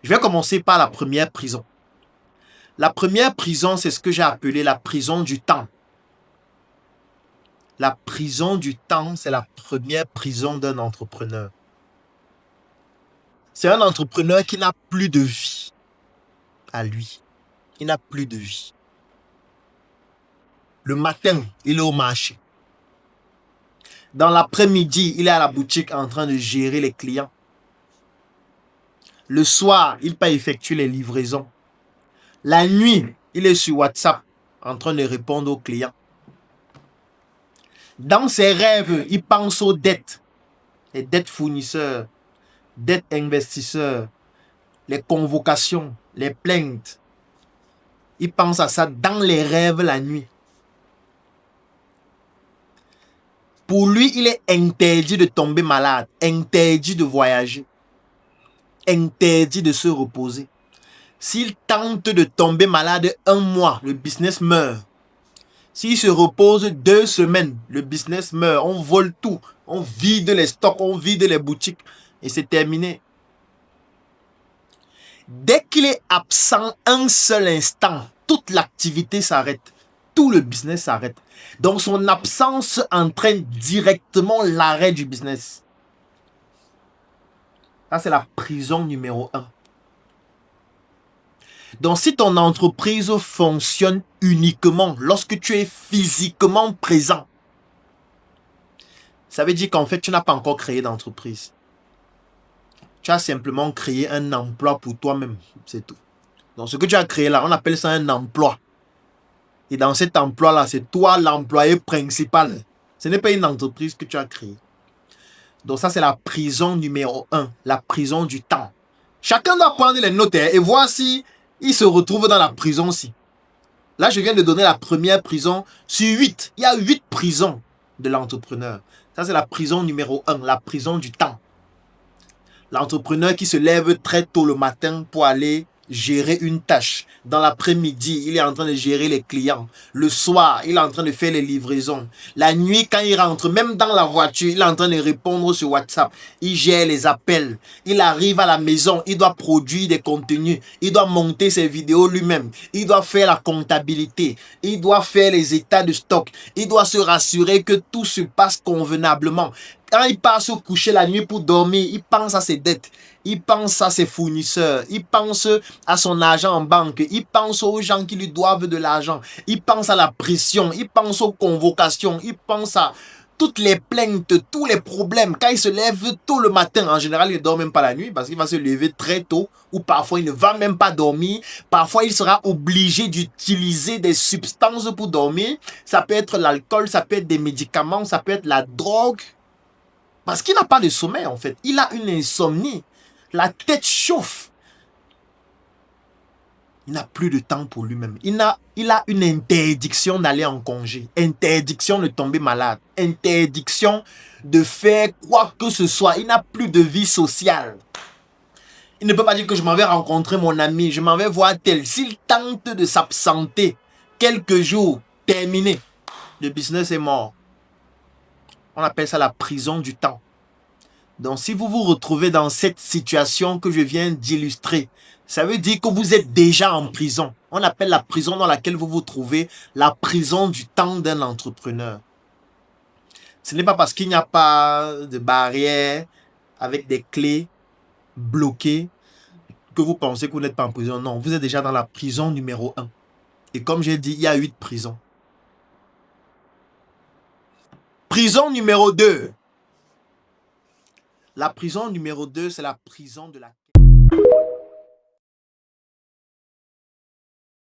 Je vais commencer par la première prison. La première prison, c'est ce que j'ai appelé la prison du temps. La prison du temps, c'est la première prison d'un entrepreneur. C'est un entrepreneur qui n'a plus de vie à lui. Il n'a plus de vie. Le matin, il est au marché. Dans l'après-midi, il est à la boutique en train de gérer les clients. Le soir, il peut effectuer les livraisons. La nuit, il est sur WhatsApp en train de répondre aux clients. Dans ses rêves, il pense aux dettes. Les dettes fournisseurs, dettes investisseurs, les convocations, les plaintes. Il pense à ça dans les rêves la nuit. Pour lui, il est interdit de tomber malade, interdit de voyager, interdit de se reposer. S'il tente de tomber malade 1 mois, le business meurt. S'il se repose 2 semaines, le business meurt. On vole tout, on vide les stocks, on vide les boutiques et c'est terminé. Dès qu'il est absent un seul instant, toute l'activité s'arrête. Tout le business s'arrête. Donc son absence entraîne directement l'arrêt du business. Ça, c'est la prison numéro 1. Donc si ton entreprise fonctionne uniquement lorsque tu es physiquement présent, ça veut dire qu'en fait, tu n'as pas encore créé d'entreprise. Tu as simplement créé un emploi pour toi-même, c'est tout. Donc ce que tu as créé là, on appelle ça un emploi. Et dans cet emploi-là, c'est toi l'employé principal. Ce n'est pas une entreprise que tu as créée. Donc ça, c'est la prison numéro 1, la prison du temps. Chacun doit prendre les notes et voir si il se retrouve dans la prison-ci. Là, je viens de donner la première prison sur 8. Il y a 8 prisons de l'entrepreneur. Ça, c'est la prison numéro 1, la prison du temps. L'entrepreneur qui se lève très tôt le matin pour aller gérer une tâche. Dans l'après-midi, il est en train de gérer les clients. Le soir, il est en train de faire les livraisons. La nuit, quand il rentre, même dans la voiture, il est en train de répondre sur WhatsApp. Il gère les appels. Il arrive à la maison, il doit produire des contenus. Il doit monter ses vidéos lui-même. Il doit faire la comptabilité. Il doit faire les états de stock. Il doit se rassurer que tout se passe convenablement. Quand il part se coucher la nuit pour dormir, il pense à ses dettes, il pense à ses fournisseurs, il pense à son argent en banque, il pense aux gens qui lui doivent de l'argent, il pense à la pression, il pense aux convocations, il pense à toutes les plaintes, tous les problèmes. Quand il se lève tôt le matin, en général, il ne dort même pas la nuit parce qu'il va se lever très tôt ou parfois il ne va même pas dormir. Parfois, il sera obligé d'utiliser des substances pour dormir. Ça peut être l'alcool, ça peut être des médicaments, ça peut être la drogue. Parce qu'il n'a pas de sommeil, en fait. Il a une insomnie. La tête chauffe. Il n'a plus de temps pour lui-même. Il a une interdiction d'aller en congé. Interdiction de tomber malade. Interdiction de faire quoi que ce soit. Il n'a plus de vie sociale. Il ne peut pas dire que je m'en vais rencontrer mon ami. Je m'en vais voir tel. S'il tente de s'absenter quelques jours, terminé. Le business est mort. On appelle ça la prison du temps. Donc, si vous vous retrouvez dans cette situation que je viens d'illustrer, ça veut dire que vous êtes déjà en prison. On appelle la prison dans laquelle vous vous trouvez la prison du temps d'un entrepreneur. Ce n'est pas parce qu'il n'y a pas de barrière avec des clés bloquées que vous pensez que vous n'êtes pas en prison. Non, vous êtes déjà dans la prison numéro 1. Et comme j'ai dit, il y a 8 prisons. Prison numéro 2. La prison numéro 2, c'est la prison de la